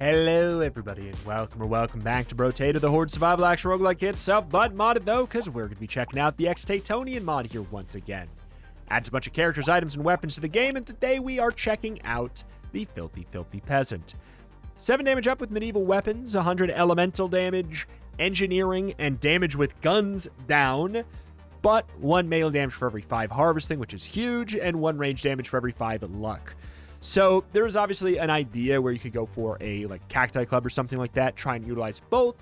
Hello everybody and welcome back to Brotato, the Horde Survival Action Roguelike Kit, self-bud modded though, because we're going to be checking out the X-Tatonian mod here once again. Adds a bunch of characters, items, and weapons to the game, and today we are checking out the Filthy Peasant. 7 damage up with medieval weapons, 100 elemental damage, engineering, and damage with guns down, but 1 melee damage for every 5 harvesting, which is huge, and 1 range damage for every 5 luck. So there is obviously an idea where you could go for a cacti club or something like that, try and utilize both,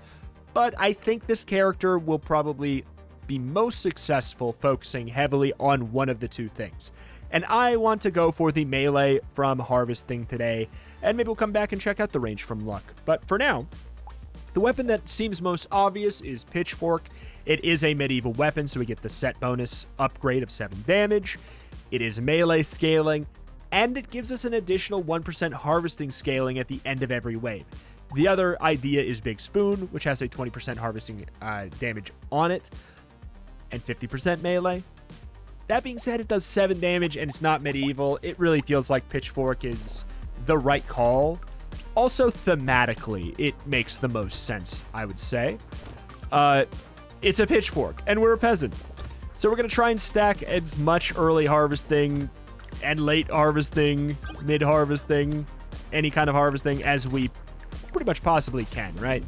but I think this character will probably be most successful focusing heavily on one of the two things. And I want to go for the melee from harvesting today, and maybe we'll come back and check out the range from luck. But for now, the weapon that seems most obvious is Pitchfork. It is a medieval weapon, so we get the set bonus upgrade of 7 damage. It is melee scaling, and it gives us an additional 1% harvesting scaling at the end of every wave. The other idea is Big Spoon, which has a 20% harvesting damage on it, and 50% melee. That being said, it does 7 damage, and it's not medieval. It really feels like Pitchfork is the right call. Also, thematically, it makes the most sense, I would say. It's a pitchfork, and we're a peasant. So we're going to try and stack as much early harvesting and late harvesting, mid-harvesting, any kind of harvesting as we pretty much possibly can, right?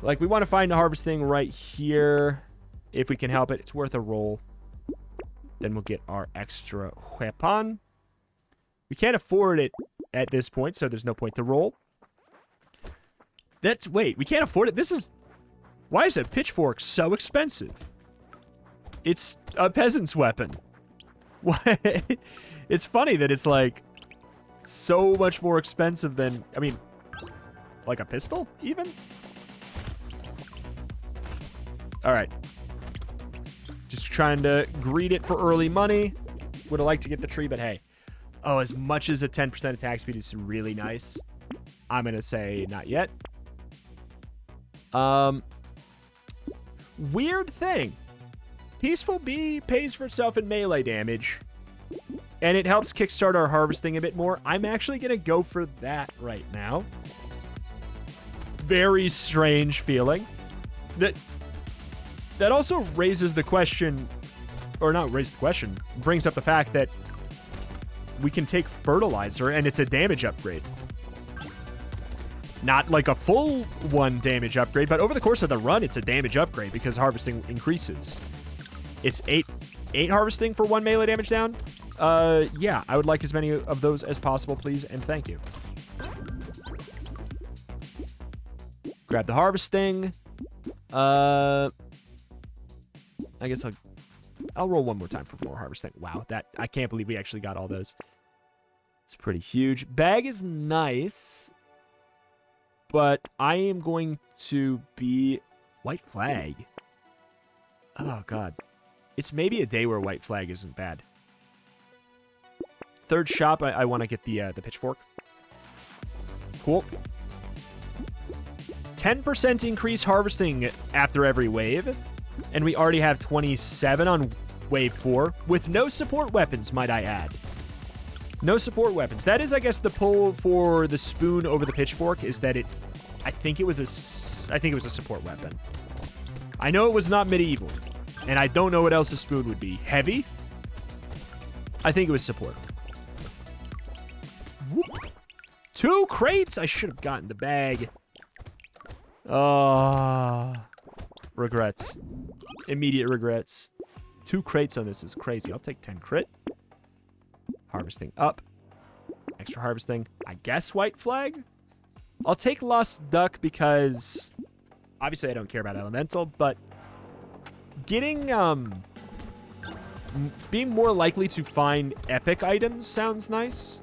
We want to find the harvesting right here. If we can help it, it's worth a roll. Then we'll get our extra weapon. We can't afford it at this point, so there's no point to roll. Wait, we can't afford it? Why is a pitchfork so expensive? It's a peasant's weapon. What? It's funny that it's so much more expensive than, a pistol even? All right. Just trying to greed it for early money. Would have liked to get the tree, but hey. Oh, as much as a 10% attack speed is really nice, I'm going to say not yet. Weird thing. Peaceful Bee pays for itself in melee damage, and it helps kickstart our harvesting a bit more. I'm actually going to go for that right now. Very strange feeling. That also raises the question, or not raise the question, brings up the fact that we can take fertilizer and it's a damage upgrade. Not like a full 1 damage upgrade, but over the course of the run, it's a damage upgrade because harvesting increases. It's 8 harvesting for 1 melee damage down. Yeah, I would like as many of those as possible, please, and thank you. Grab the harvesting. I guess I'll roll one more time for more harvesting. Wow, I can't believe we actually got all those. It's pretty huge. Bag is nice, but I am going to be White Flag. Oh, God. It's maybe a day where White Flag isn't bad. Third shop, I want to get the pitchfork. Cool. 10% increase harvesting after every wave. And we already have 27 on wave 4 with no support weapons, might I add. No support weapons. That is, I guess, the pull for the spoon over the pitchfork is that I think it was a support weapon. I know it was not medieval, and I don't know what else a spoon would be. Heavy? I think it was support. Whoop. 2 crates? I should have gotten the bag. Regrets. Immediate regrets. 2 crates on this is crazy. I'll take 10 crit. Harvesting up. Extra harvesting. I guess White Flag? I'll take Lost Duck because obviously I don't care about Elemental, but getting, being more likely to find epic items sounds nice.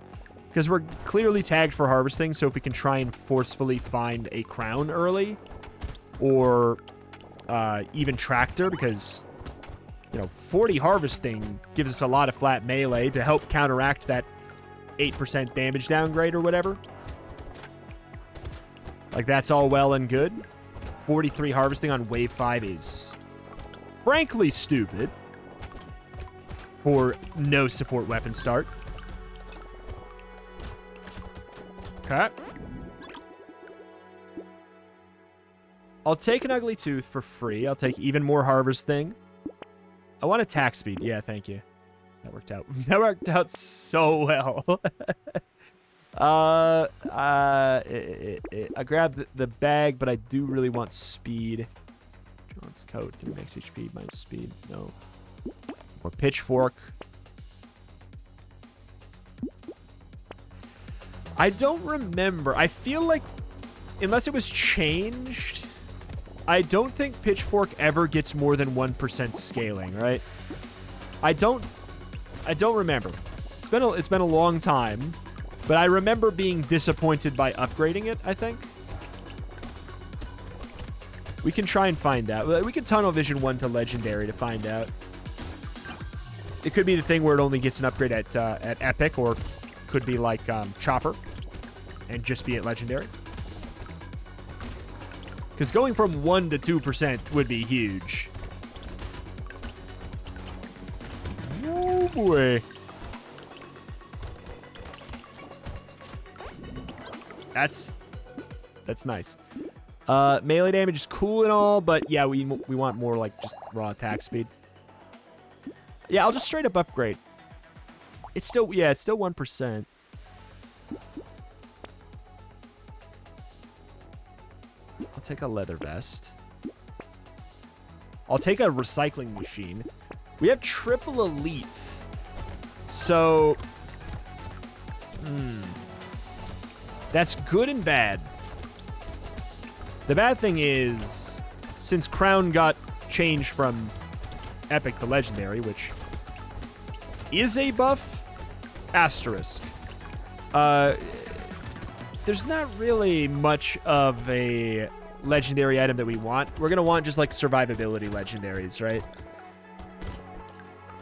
Because we're clearly tagged for harvesting, so if we can try and forcefully find a crown early, or even tractor, because 40 harvesting gives us a lot of flat melee to help counteract that 8% damage downgrade or whatever. That's all well and good. 43 harvesting on wave 5 is frankly stupid for no support weapon start. Okay. I'll take an ugly tooth for free. I'll take even more harvesting. I want attack speed. Yeah, thank you. That worked out. That worked out so well. I grabbed the bag, but I do really want speed. Let's code 3 max HP minus speed. No. More pitchfork. I don't remember. I feel like, unless it was changed, I don't think pitchfork ever gets more than 1% scaling, right? I don't remember. It's been a long time, but I remember being disappointed by upgrading it, I think. We can try and find out. We can tunnel vision 1 to legendary to find out. It could be the thing where it only gets an upgrade at epic, or could be like chopper and just be at legendary. Because going from 1 to 2% would be huge. Oh boy. That's nice. Melee damage is cool and all, but yeah, we want more like just raw attack speed. Yeah, I'll just straight up upgrade. It's still 1%. I'll take a leather vest. I'll take a recycling machine. We have triple elites. So, that's good and bad. The bad thing is, since Crown got changed from epic to legendary, which is a buff, asterisk. There's not really much of a legendary item that we want. We're gonna want just like survivability legendaries, right?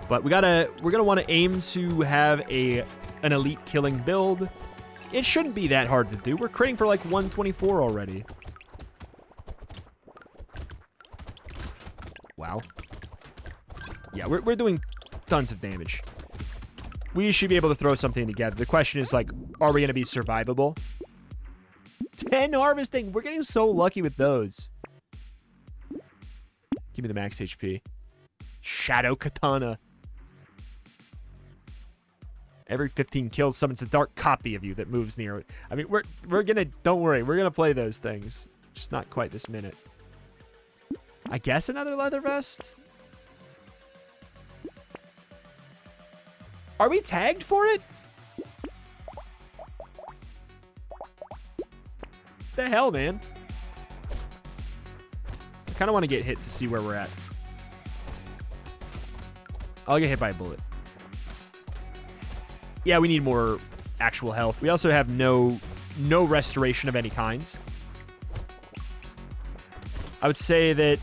But we're gonna want to aim to have an elite killing build. It shouldn't be that hard to do. We're critting for like 124 already. Wow. Yeah, we're doing tons of damage. We should be able to throw something together. The question is, like, are we going to be survivable? 10 harvesting. We're getting so lucky with those. Give me the max HP. Shadow Katana. Every 15 kills summons a dark copy of you that moves near it. I mean, we're going to... Don't worry. We're going to play those things. Just not quite this minute. I guess another leather vest? Are we tagged for it? The hell, man? I kind of want to get hit to see where we're at. I'll get hit by a bullet. Yeah, we need more actual health. We also have no restoration of any kind. I would say that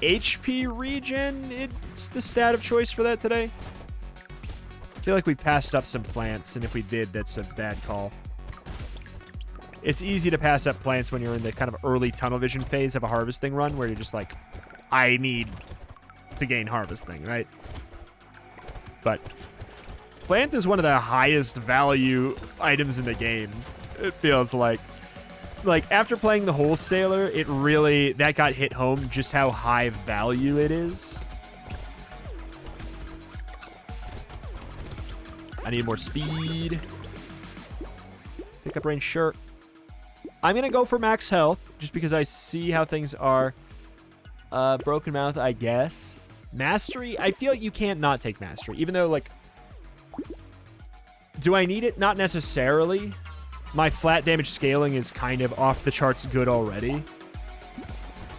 HP regen, it's the stat of choice for that today. I feel like we passed up some plants, and if we did, that's a bad call. It's easy to pass up plants when you're in the kind of early tunnel vision phase of a harvesting run, where you're just like, I need to gain harvesting, right? But plant is one of the highest value items in the game, it feels like. Like, after playing the Wholesaler, that got hit home just how high value it is. I need more speed. Pickup range, sure. I'm going to go for max health, just because I see how things are. Broken Mouth, I guess. Mastery, I feel like you can't not take Mastery, even though, like... Do I need it? Not necessarily. My flat damage scaling is kind of off the charts good already.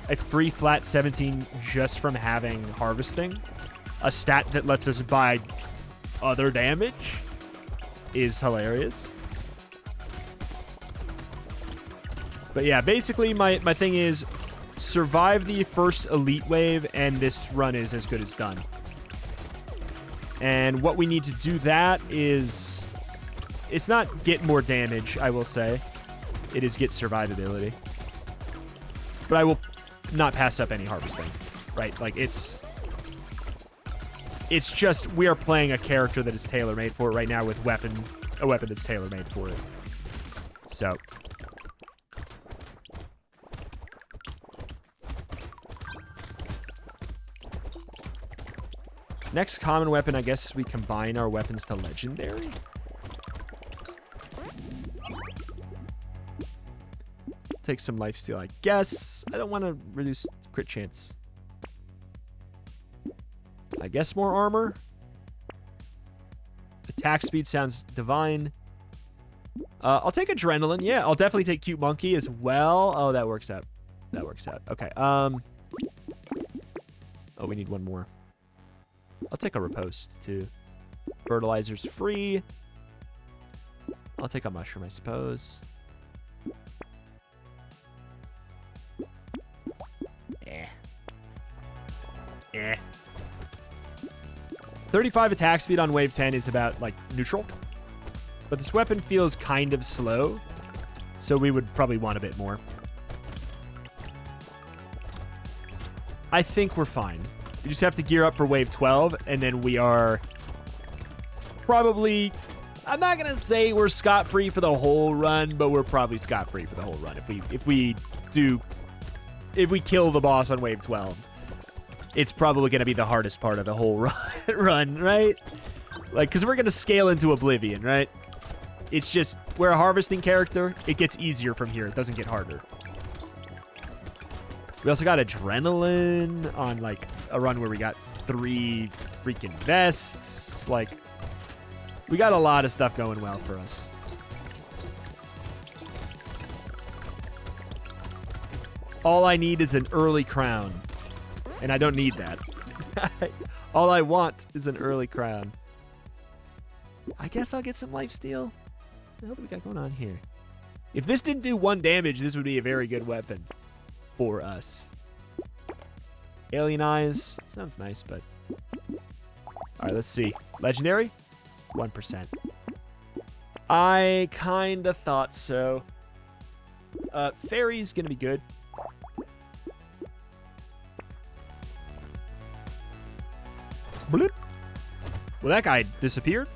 A free flat 17 just from having harvesting. A stat that lets us buy other damage is hilarious. But yeah, basically my thing is survive the first elite wave, and this run is as good as done. And what we need to do that is... It's not get more damage, I will say. It is get survivability. But I will not pass up any harvesting, right? Like, it's just we are playing a character that is tailor-made for it right now with a weapon that's tailor-made for it. So. Next common weapon, I guess we combine our weapons to legendary. Take some lifesteal, I guess. I don't want to reduce crit chance. I guess more armor. Attack speed sounds divine. I'll take adrenaline. Yeah, I'll definitely take cute monkey as well. Oh, that works out. That works out. Okay. Oh, we need one more. I'll take a riposte too. Fertilizer's free. I'll take a mushroom, I suppose. Eh. 35 attack speed on wave 10 is about, like, neutral. But this weapon feels kind of slow, so we would probably want a bit more. I think we're fine. We just have to gear up for wave 12, and then we are probably... I'm not going to say we're scot-free for the whole run, but we're probably scot-free for the whole run. If we kill the boss on wave 12. It's probably going to be the hardest part of the whole run, right? Like, because we're going to scale into oblivion, right? It's just, we're a harvesting character. It gets easier from here. It doesn't get harder. We also got adrenaline on, like, a run where we got 3 freaking vests. Like, we got a lot of stuff going well for us. All I need is an early crown. And I don't need that. All I want is an early crown. I guess I'll get some lifesteal. What the hell do we got going on here? If this didn't do 1 damage, this would be a very good weapon for us. Alien eyes. Sounds nice, but... Alright, let's see. Legendary? 1%. I kind of thought so. Fairy's going to be good. Bloop. Well, that guy disappeared.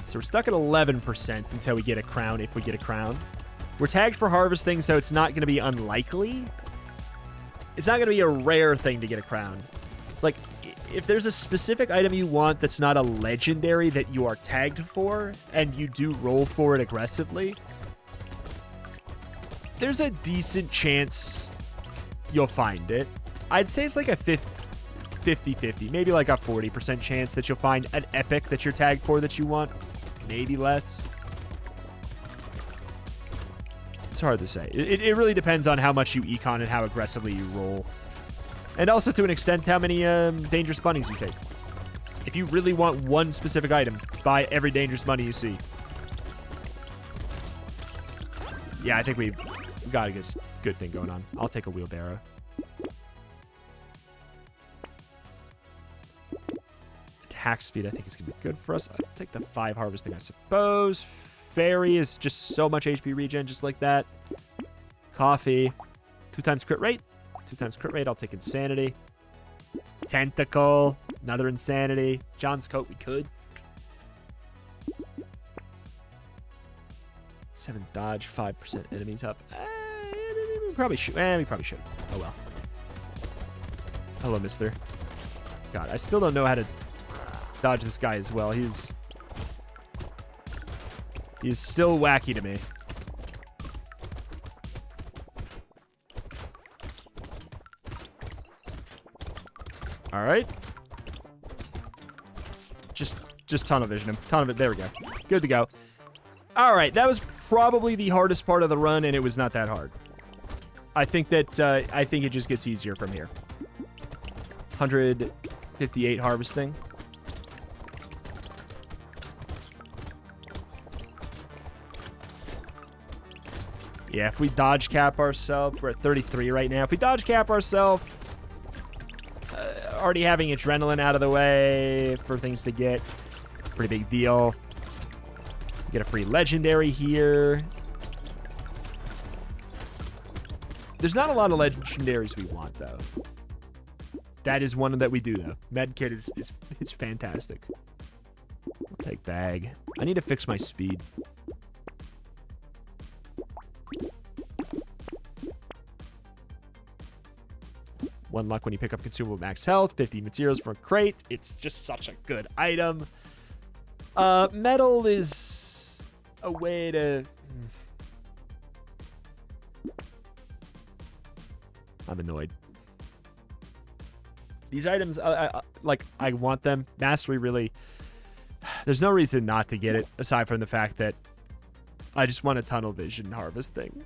So we're stuck at 11% until we get a crown, if we get a crown. We're tagged for harvesting, so it's not going to be unlikely. It's not going to be a rare thing to get a crown. It's like, if there's a specific item you want that's not a legendary that you are tagged for, and you do roll for it aggressively, there's a decent chance you'll find it. I'd say it's like a 50-50, maybe like a 40% chance that you'll find an epic that you're tagged for that you want. Maybe less. It's hard to say. It really depends on how much you econ and how aggressively you roll. And also, to an extent, how many dangerous bunnies you take. If you really want one specific item, buy every dangerous bunny you see. Yeah, I think we've got a good thing going on. I'll take a wheelbarrow. Attack speed, I think, is going to be good for us. I'll take the 5 harvesting, I suppose. Fairy is just so much HP regen, just like that. Coffee. 2 times crit rate. 2 times crit rate, I'll take insanity. Tentacle. Another insanity. John's coat, we could. 7 dodge, 5% enemies up. We probably should. We probably should. Oh well. Hello, mister. God, I still don't know how to dodge this guy as well. He's still wacky to me. All right. Just tunnel vision him. Tunnel it. There we go. Good to go. All right, that was probably the hardest part of the run, and it was not that hard. I think that I think it just gets easier from here. 158 harvesting. Yeah, if we dodge cap ourselves, we're at 33 right now. If we dodge cap ourselves, already having adrenaline out of the way for things to get, pretty big deal. Get a free legendary here. There's not a lot of legendaries we want, though. That is one that we do, though. Medkit is fantastic. I'll take bag. I need to fix my speed. 1 luck when you pick up consumable max health, 50 materials from a crate. It's just such a good item. Metal is a way to... I'm annoyed. These items, I want them. Mastery really... There's no reason not to get it, aside from the fact that I just want a tunnel vision harvesting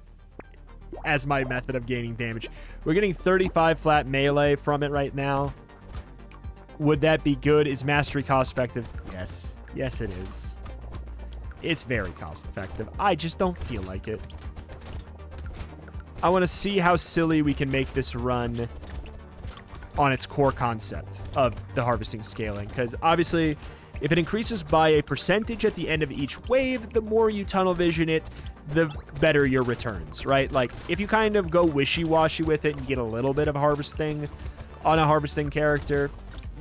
as my method of gaining damage. We're getting 35 flat melee from it right now. Would that be good? Is mastery cost effective? Yes. Yes, it is. It's very cost effective. I just don't feel like it. I want to see how silly we can make this run on its core concept of the harvesting scaling. Because obviously, if it increases by a percentage at the end of each wave, the more you tunnel vision it, the better your returns, right? Like, if you kind of go wishy-washy with it and get a little bit of harvesting on a harvesting character,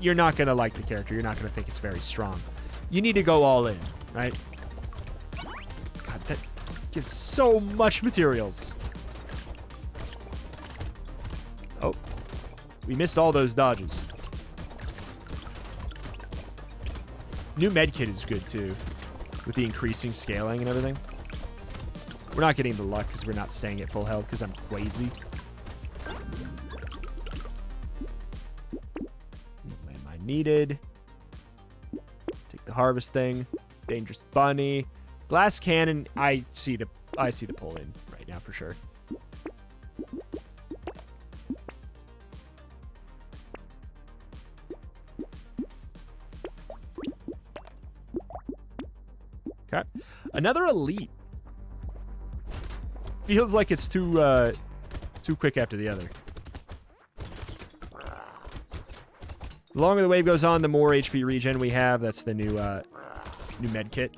you're not going to like the character. You're not going to think it's very strong. You need to go all in, right? God, that gives so much materials. Oh, we missed all those dodges. New medkit is good, too, with the increasing scaling and everything. We're not getting the luck because we're not staying at full health because I'm crazy. Am I needed? Take the harvest thing. Dangerous bunny. Glass cannon. I see the pull in right now for sure. Okay. Another elite. Feels like it's too quick after the other. The longer the wave goes on, the more HP regen we have. That's the new med kit.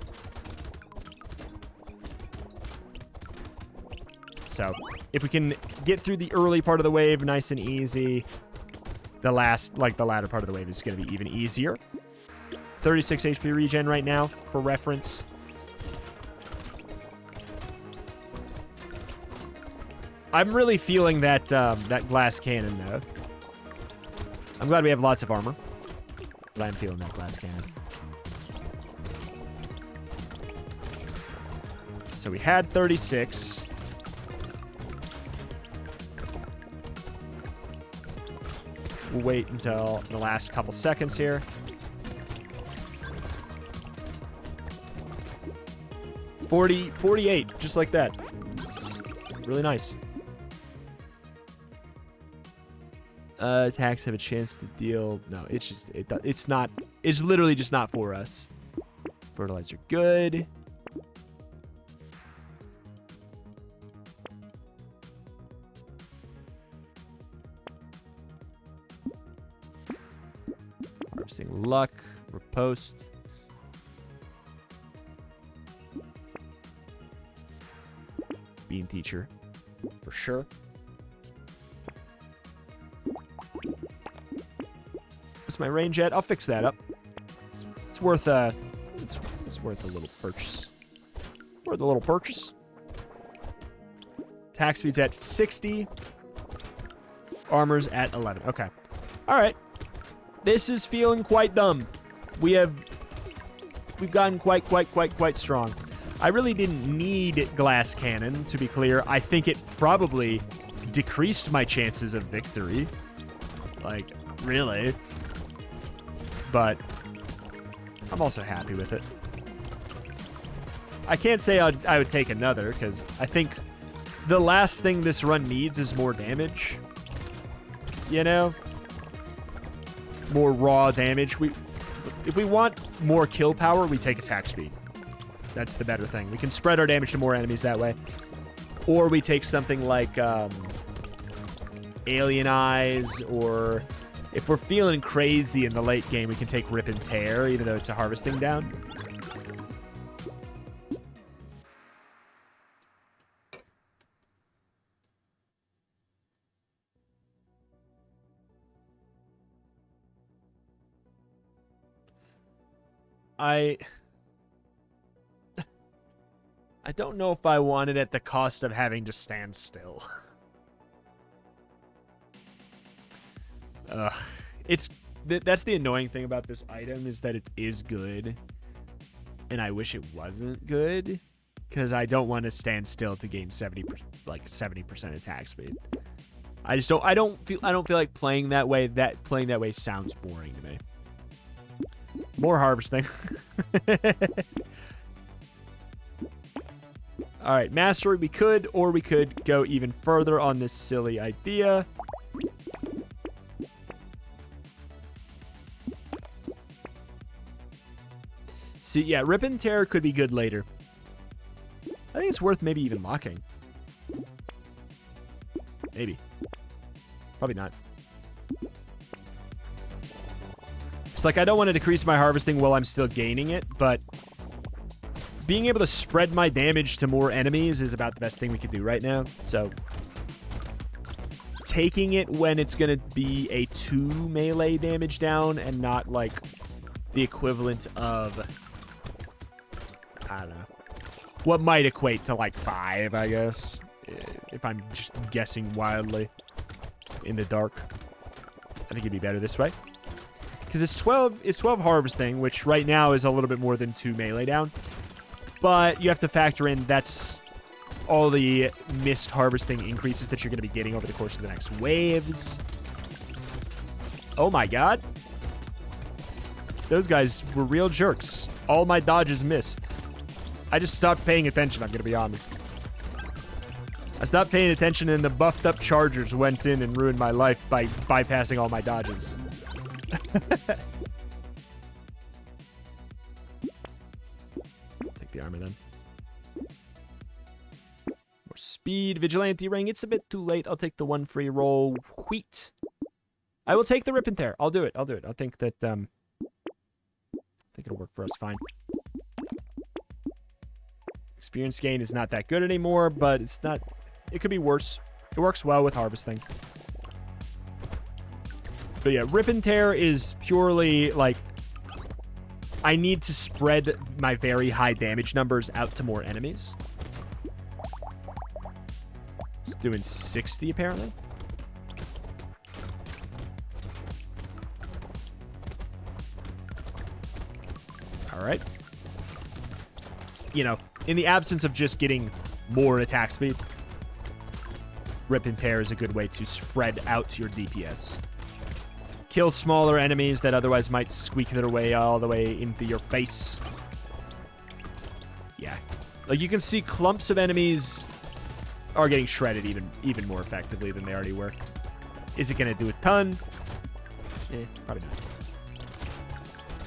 So if we can get through the early part of the wave nice and easy, the latter part of the wave is going to be even easier. 36 HP regen right now, for reference. I'm really feeling that that glass cannon, though. I'm glad we have lots of armor, but I'm feeling that glass cannon. So we had 36. We'll wait until the last couple seconds here. 48, just like that. It's really nice. Attacks have a chance to deal. No, it's just it's not. It's literally just not for us. Fertilizer good. Harvesting luck. Riposte. Bean teacher, for sure. What's my range at? I'll fix that up. It's worth it's worth a little purchase. Worth a little purchase. Attack speed's at 60. Armor's at 11. Okay. All right. This is feeling quite dumb. We've gotten quite strong. I really didn't need glass cannon, to be clear. I think it probably decreased my chances of victory. Like, really. But I'm also happy with it. I can't say I would take another, because I think the last thing this run needs is more damage. You know? More raw damage. If we want more kill power, we take attack speed. That's the better thing. We can spread our damage to more enemies that way. Or we take something like Alien Eyes, or if we're feeling crazy in the late game, we can take Rip and Tear, even though it's a harvesting down. I don't know if I want it at the cost of having to stand still. That's the annoying thing about this item, is that it is good, and I wish it wasn't good, because I don't want to stand still to gain 70% attack speed. I don't feel like playing that way. Playing that way sounds boring to me. More harvesting. All right, mastery. We could go even further on this silly idea. See, yeah, Rip and Tear could be good later. I think it's worth maybe even locking. Maybe. Probably not. It's like I don't want to decrease my harvesting while I'm still gaining it, but being able to spread my damage to more enemies is about the best thing we could do right now. So taking it when it's going to be a 2 melee damage down and not like the equivalent of, I don't know, what might equate to like 5, I guess, if I'm just guessing wildly in the dark. I think it'd be better this way. Because it's 12 harvesting, which right now is a little bit more than 2 melee down. But you have to factor in that's all the missed harvesting increases that you're going to be getting over the course of the next waves. Oh my god. Those guys were real jerks. All my dodges missed. I just stopped paying attention, I'm going to be honest. I stopped paying attention and the buffed up chargers went in and ruined my life by bypassing all my dodges. Take the armor then. More speed. Vigilante ring. It's a bit too late. I'll take the 1 free roll. Wheat. I will take the Rip and Tear. I'll do it. I think that, I think it'll work for us fine. Experience gain is not that good anymore, but it's not... It could be worse. It works well with harvesting. But yeah, Rip and Tear is purely, like... I need to spread my very high damage numbers out to more enemies. It's doing 60, apparently. Alright. You know, in the absence of just getting more attack speed, Rip and Tear is a good way to spread out your DPS. Kill smaller enemies that otherwise might squeak their way all the way into your face. Yeah. Like, you can see clumps of enemies are getting shredded even more effectively than they already were. Is it going to do a ton? Probably not.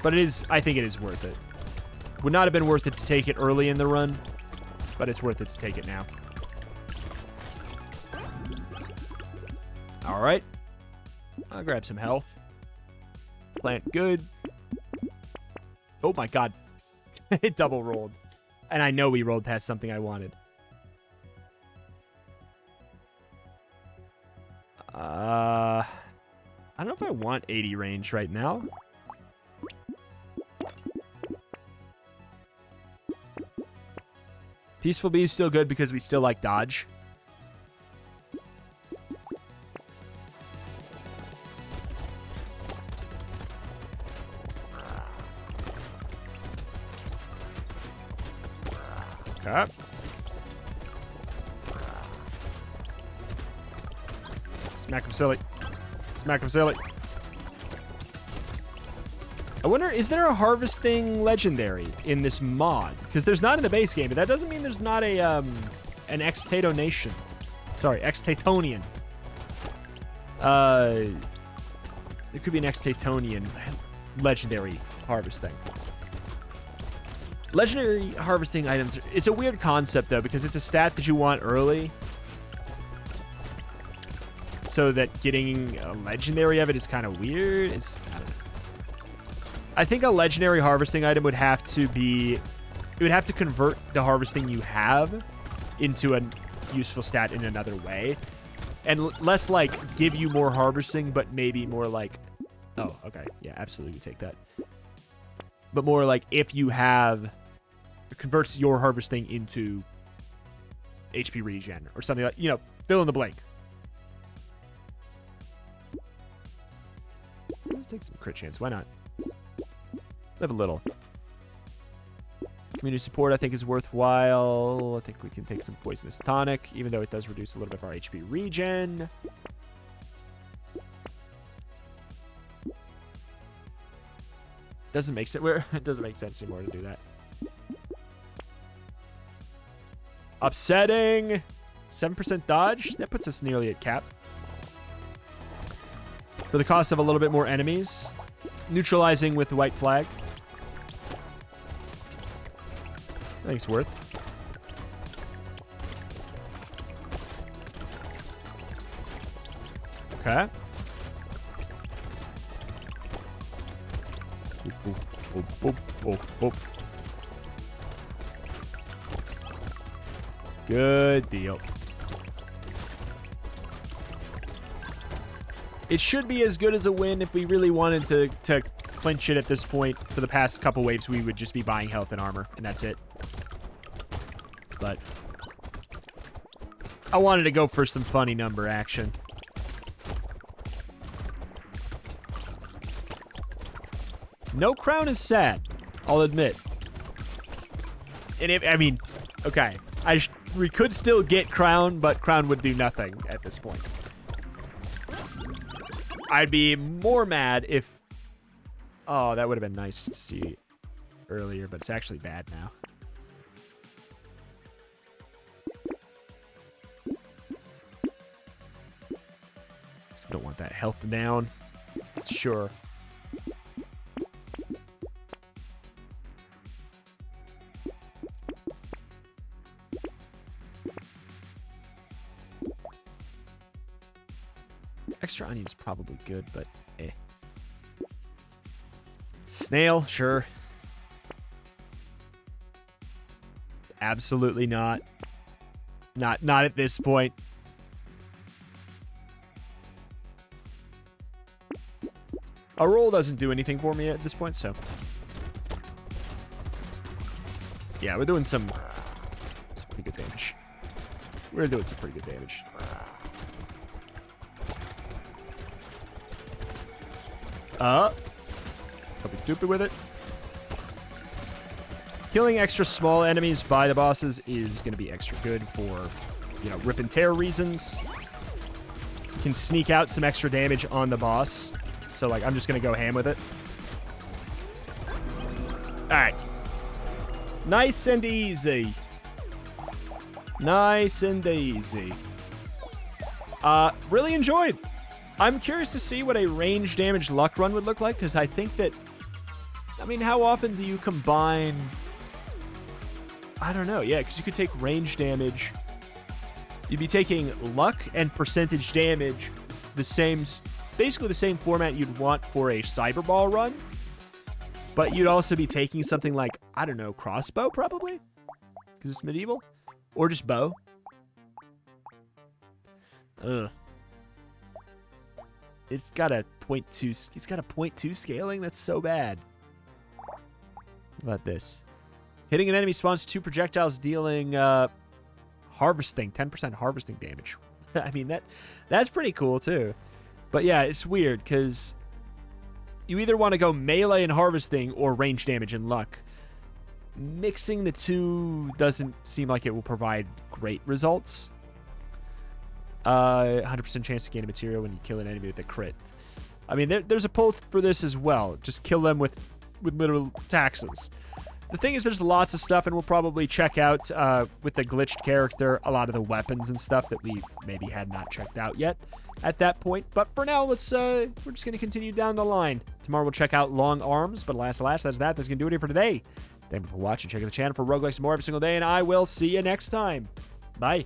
But it is, I think it is worth it. Would not have been worth it to take it early in the run, but it's worth it to take it now. All right. I'll grab some health. Plant good. Oh my god. It double rolled. And I know we rolled past something I wanted. I don't know if I want 80 range right now. Peaceful Bee is still good because we still like dodge. Okay. Smack him silly. Smack him silly. I wonder, is there a harvesting legendary in this mod? Because there's not in the base game, but that doesn't mean there's not a an X-Tatonation. Sorry, X-Tatonian. There could be an X-Tatonian legendary harvesting. Legendary harvesting items, it's a weird concept, though, because it's a stat that you want early. So that getting a legendary of it is kind of weird. I don't know. I think a legendary harvesting item would have to be... It would have to convert the harvesting you have into a useful stat in another way. And less like give you more harvesting, but maybe more like... Oh, okay. Yeah, absolutely take that. But more like if you have... It converts your harvesting into HP regen or something like... You know, fill in the blank. let's take some crit chance. Why not? Live a little. Community support, I think, is worthwhile. I think we can take some poisonous tonic, even though it does reduce a little bit of our HP regen. Doesn't make sense. It doesn't make sense anymore to do that. Upsetting. 7% dodge. That puts us nearly at cap. For the cost of a little bit more enemies. Neutralizing with the white flag. I think it's worth. Okay. Good deal. It should be as good as a win. If we really wanted to clinch it at this point. For the past couple waves, we would just be buying health and armor, and that's it. But I wanted to go for some funny number action. No crown is sad, I'll admit. And if, I mean, okay, we could still get crown, but crown would do nothing at this point. I'd be more mad if... Oh, that would have been nice to see earlier, but it's actually bad now. Just don't want that health down. Sure. Extra onion's probably good, but eh. Snail, sure. Absolutely not. Not at this point. A roll doesn't do anything for me at this point, so. Yeah, we're doing some pretty good damage. We're doing some pretty good damage. I'll be stupid with it. Killing extra small enemies by the bosses is going to be extra good for, you know, rip and tear reasons. You can sneak out some extra damage on the boss. So, like, I'm just going to go ham with it. Alright. Nice and easy. Nice and easy. Really enjoyed. I'm curious to see what a range damage luck run would look like, because I think that... I mean, how often do you combine... I don't know. Yeah, because you could take range damage. You'd be taking luck and percentage damage, the same... Basically the same format you'd want for a Cyberball run. But you'd also be taking something like, I don't know, crossbow, probably? Because it's medieval? Or just bow. Ugh. It's got a 0.2. It's got a 0.2 scaling. That's so bad. How about this? Hitting an enemy spawns 2 projectiles, dealing harvesting 10% harvesting damage. I mean that's pretty cool too. But yeah, it's weird because you either want to go melee and harvesting or range damage and luck. Mixing the two doesn't seem like it will provide great results. 100% chance to gain a material when you kill an enemy with a crit. I mean, there's a pull for this as well. Just kill them with literal taxes. The thing is, there's lots of stuff, and we'll probably check out, with the glitched character, a lot of the weapons and stuff that we maybe had not checked out yet at that point. But for now, we're just going to continue down the line. Tomorrow we'll check out long arms, but alas, that's that. That's going to do it here for today. Thank you for watching. Check out the channel for roguelikes more every single day, and I will see you next time. Bye.